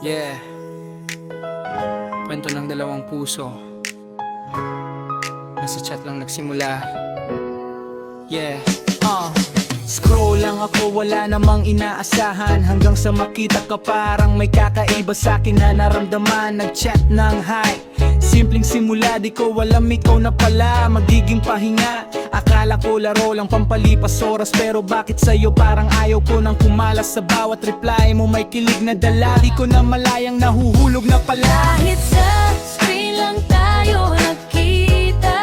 Yeah, kwento ng dalawang puso. Nasa chat lang nagsimula. Yeah, scroll lang ako, wala namang inaasahan, hanggang sa makita ka parang may kakaiba sa'kin na naramdaman. Nag-chat ng hi, simpleng simula, di ko alam ikaw na pala magiging pahinga. Akala ko laro lang pampalipas oras, pero bakit sa'yo parang ayaw ko nang kumalas. Sa bawat reply mo may kilig na dala, di ko na malayang nahuhulog na pala. Kahit sa screen lang tayo nagkita,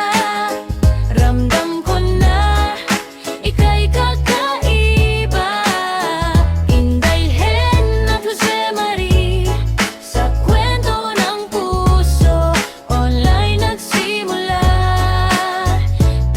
ramdam ko na ika'y kakaiba. Inday Hen at Jose Marie, sa kwento ng puso, online nagsimula,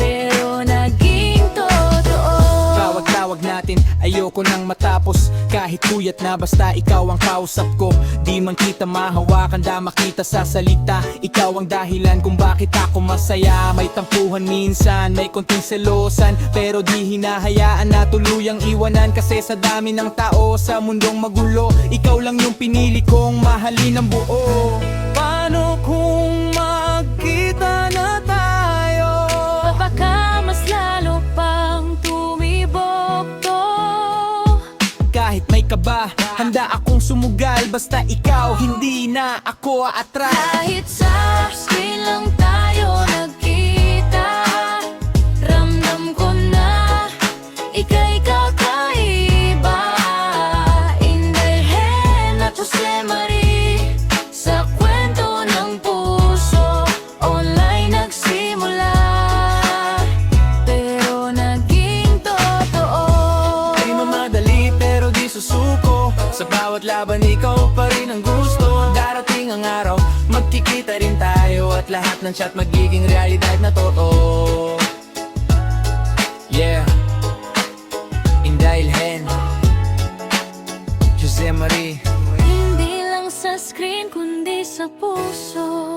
pero naging totoo. Bawat tawag natin ayoko nang matapos, kahit puyat na basta ikaw ang kausap ko. Di man kita mahawakan, da makita sa salita. Ikaw ang dahilan kung bakit ako masaya. May tampuhan minsan, may konting selosan, pero di hinahayaan na tuluyang iwanan. Kasi sa dami ng tao sa mundong magulo, ikaw lang yung pinili kong mahalin ng buo. Paano kung magkita na tayo? Baka mas lalo pang tumibok to. Kahit may kaba, handa akong sumugal, basta ikaw, hindi na ako aatras. Kahit sa screen lang tayo nagkita, ramdam ko na ika'y kakaiba. Inday Hen at Jose Marie, sa kwento ng puso, online nagsimula, pero naging totoo. Di mamadali pero di susuko, sa bawat laban ikaw pa rin ang gusto. Darating ang araw, magkikita rin tayo, at lahat ng chat magiging realidad na totoo. Yeah, Inday Hen, Jose Marie. Hindi lang sa screen kundi sa puso.